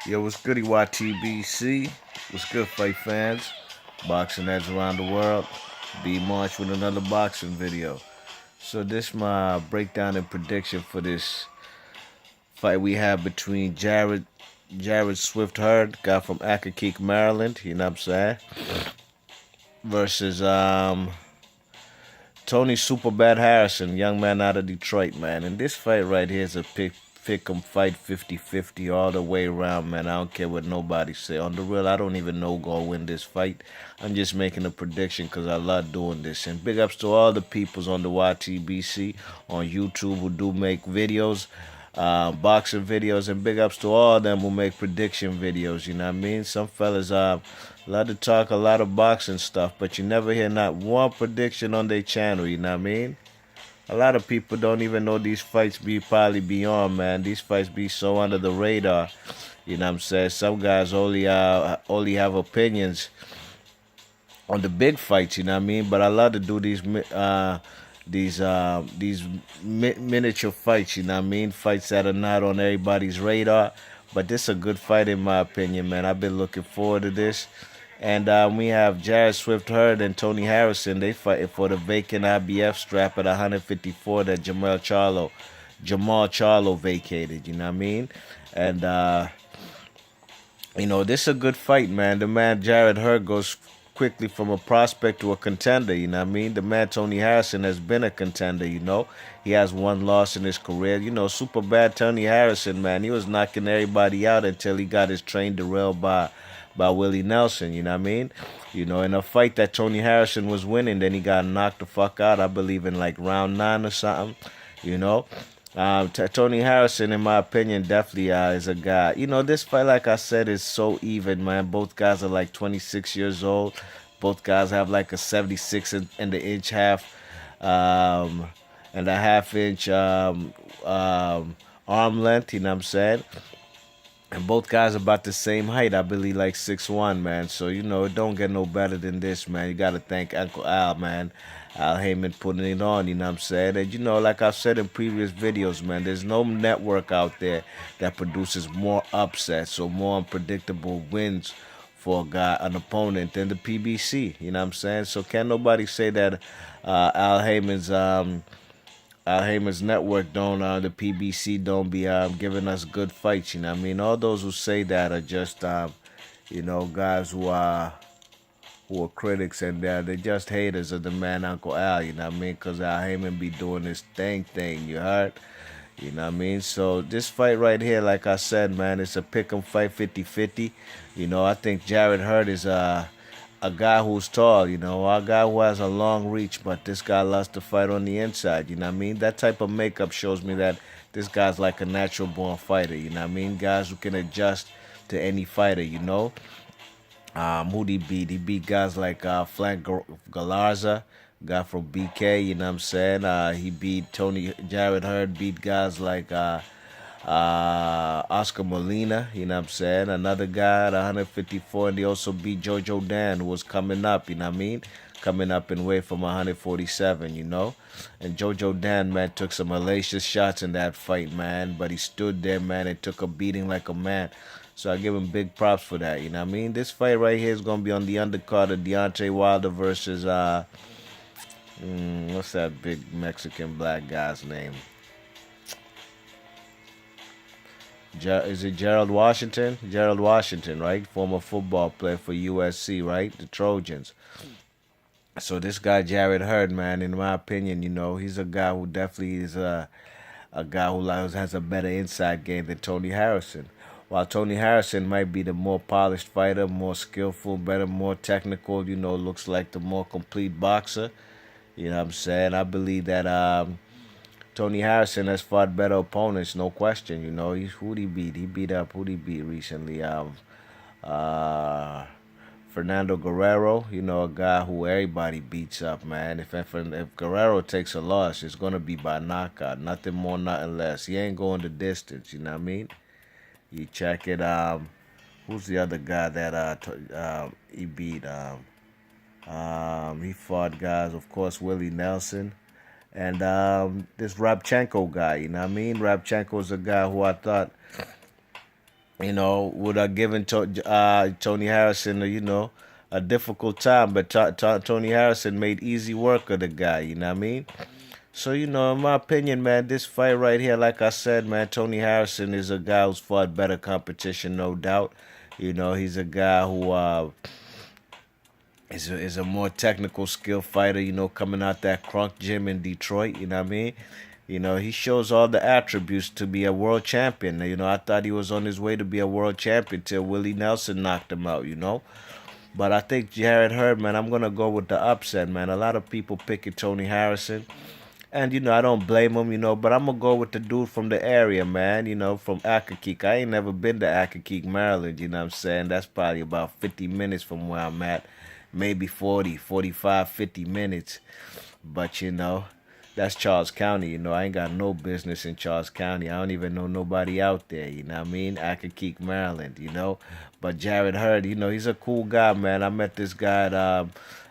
Yo, what's good, YTBC? What's good, fight fans? Boxing heads around the world. B March with another boxing video. So this my breakdown and prediction for this fight we have between Jarrett Swift Hurd, guy from Accokeek, Maryland. You know what I'm saying? Versus Tony Superbad Harrison, young man out of Detroit, man. And this fight right here is a pick 'em fight 50-50 all the way around, man. I don't care what nobody say. On the real, I don't even know who gonna win this fight. I'm just making a prediction because I love doing this. And big ups to all the peoples on the YTBC on YouTube who do make videos, boxing videos, and big ups to all of them who make prediction videos. You know what I mean? Some fellas love to talk a lot of boxing stuff, but you never hear not one prediction on their channel. You know what I mean? A lot of people don't even know these fights be probably beyond, man. These fights be so under the radar. You know what I'm saying? Some guys only have opinions on the big fights, you know what I mean? But I love to do these miniature fights, you know what I mean? Fights that are not on everybody's radar. But this is a good fight in my opinion, man. I've been looking forward to this. And we have Jarrett Swift Hurd and Tony Harrison. They fighting for the vacant IBF strap at 154 that Jamal Charlo vacated. You know what I mean? And this is a good fight, man. The man Jarrett Hurd goes quickly from a prospect to a contender. You know what I mean? The man Tony Harrison has been a contender. He has one loss in his career. Super bad Tony Harrison, man. He was knocking everybody out until he got his train derailed by Willie Nelson, you know what I mean? In a fight that Tony Harrison was winning, then he got knocked the fuck out, I believe in like round 9 or something, you know? Tony Harrison, in my opinion, definitely is a guy. This fight, like I said, is so even, man. Both guys are like 26 years old. Both guys have like a 76 and the inch half, and a half inch arm length, you know what I'm saying? And both guys about the same height, I believe, like 6'1", man. So, it don't get no better than this, man. You got to thank Uncle Al, man. Al Heyman putting it on, you know what I'm saying? And, like I've said in previous videos, man, there's no network out there that produces more upsets or more unpredictable wins for an opponent than the PBC, you know what I'm saying? So can't nobody say that Al Heyman's network don't, the PBC don't be giving us good fights. You know what I mean? All those who say that are just, guys who are critics, and they're just haters of the man Uncle Al. You know what I mean? Because Al Heyman be doing his thing. You heard? You know what I mean? So this fight right here, like I said, man, it's a pick 'em fight 50-50. I think Jarrett Hurd is a guy who's tall, a guy who has a long reach, but this guy loves to fight on the inside, you know what I mean? That type of makeup shows me that this guy's like a natural born fighter, you know what I mean? Guys who can adjust to any fighter, Who'd he beat? He beat guys like Frank Galarza, guy from BK, you know what I'm saying? He beat Jarrett Hurd, beat guys like Oscar Molina, you know what I'm saying? Another guy at 154, and he also beat Jojo Dan, who was coming up, you know what I mean? Coming up in weight from 147, And Jojo Dan, man, took some hellacious shots in that fight, man. But he stood there, man, and took a beating like a man. So I give him big props for that, you know what I mean? This fight right here is going to be on the undercard of Deontay Wilder versus, what's that big Mexican black guy's name? Is it Gerald Washington? Gerald Washington, right? Former football player for USC, right? The Trojans. So this guy Jarrett Hurd, man, in my opinion, he's a guy who definitely is a guy who has a better inside game than Tony Harrison. While Tony Harrison might be the more polished fighter, more skillful, better, more technical, looks like the more complete boxer. You know what I'm saying? I believe that Tony Harrison has fought better opponents, no question. Who'd he beat? Who'd he beat recently? Fernando Guerrero, a guy who everybody beats up, man. If Guerrero takes a loss, it's going to be by knockout. Nothing more, nothing less. He ain't going the distance, you know what I mean? You check it. Who's the other guy that he beat? He fought guys, of course, Willie Nelson. And this Rabchenko guy, you know what I mean? Rabchenko's a guy who I thought would have given Tony Harrison, a difficult time, but Tony Harrison made easy work of the guy. You know what I mean? So, in my opinion, man, this fight right here, like I said, man, Tony Harrison is a guy who's fought better competition, no doubt. He's a guy who is a more technical skill fighter, coming out that crunk gym in Detroit, you know what I mean? He shows all the attributes to be a world champion. I thought he was on his way to be a world champion till Willie Nelson knocked him out. But I think Jarrett Hurd, man, I'm going to go with the upset, man. A lot of people picking Tony Harrison. And, I don't blame him, but I'm going to go with the dude from the area, man, from Accokeek. I ain't never been to Accokeek, Maryland, you know what I'm saying? That's probably about 50 minutes from where I'm at. Maybe 40, 45, 50 minutes. But, that's Charles County, I ain't got no business in Charles County. I don't even know nobody out there, you know what I mean? Accokeek, Maryland. But Jarrett Hurd, he's a cool guy, man. I met this guy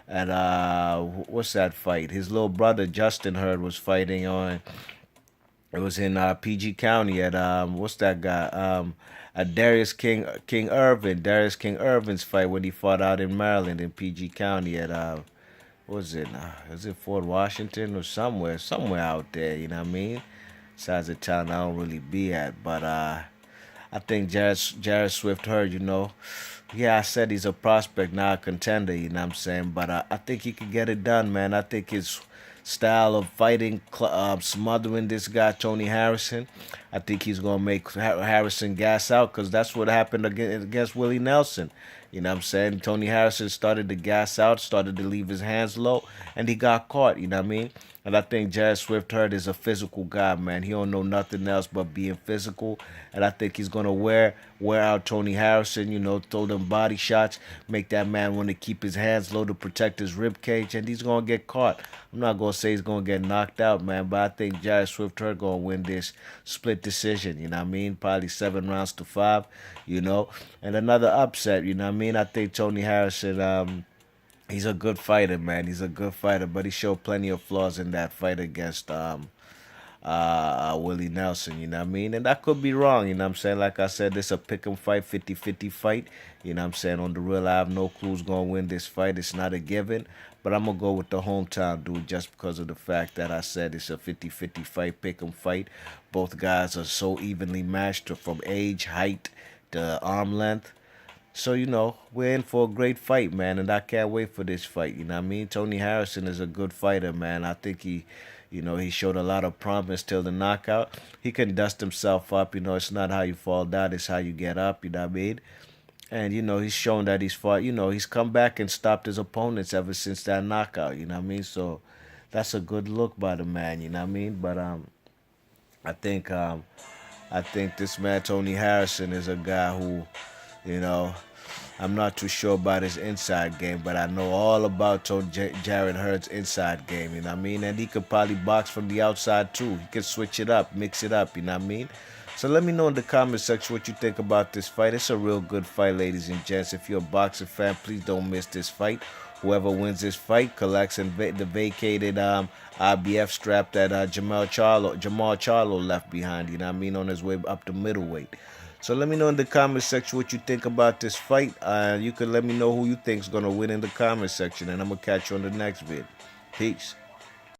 at what's that fight? His little brother Justin Hurd was fighting on. It was in PG County at what's that guy? At Darius King Irvin's fight when he fought out in Maryland in PG County at what was it? Is it Fort Washington or somewhere out there? You know what I mean? Besides the town I don't really be at, but I think Jarrett Swift Hurd, yeah, I said he's a prospect, not a contender, you know what I'm saying? But I think he could get it done, man. I think his style of fighting, smothering this guy, Tony Harrison, I think he's going to make Harrison gas out because that's what happened against Willie Nelson. You know what I'm saying? Tony Harrison started to gas out, started to leave his hands low, and he got caught, you know what I mean? And I think Jarrett Swift Hurd is a physical guy, man. He don't know nothing else but being physical. And I think he's gonna wear out Tony Harrison, throw them body shots, make that man want to keep his hands low to protect his rib cage, and he's gonna get caught. I'm not gonna say he's gonna get knocked out, man, but I think Jarrett Swift Hurd gonna win this split decision, you know what I mean? Probably 7 rounds to 5, And another upset, you know what I mean? I think Tony Harrison, he's a good fighter, man. He's a good fighter, but he showed plenty of flaws in that fight against Willie Nelson, you know what I mean? And that could be wrong, you know what I'm saying? Like I said, this a pick 'em fight, 50-50 fight. You know what I'm saying? On the real, I have no clue who's going to win this fight. It's not a given. But I'm going to go with the hometown dude just because of the fact that I said it's a 50-50 fight, pick 'em fight. Both guys are so evenly matched from age, height, to arm length. So, we're in for a great fight, man, and I can't wait for this fight. You know what I mean? Tony Harrison is a good fighter, man. I think he showed a lot of promise till the knockout. He can dust himself up. It's not how you fall down, it's how you get up, you know what I mean? And, he's shown that he's fought, he's come back and stopped his opponents ever since that knockout, you know what I mean? So that's a good look by the man, you know what I mean? But I think I think this man Tony Harrison is a guy who, you know, I'm not too sure about his inside game, but I know all about Jarrett Hurd's inside game, you know what I mean? And he could probably box from the outside too. He could switch it up, mix it up, you know what I mean? So let me know in the comment section what you think about this fight. It's a real good fight, ladies and gents. If you're a boxing fan, please don't miss this fight. Whoever wins this fight collects the vacated IBF strap that Jamal Charlo left behind, you know what I mean, on his way up to middleweight. So let me know in the comment section what you think about this fight. You can let me know who you think is going to win in the comment section, and I'm going to catch you on the next vid. Peace.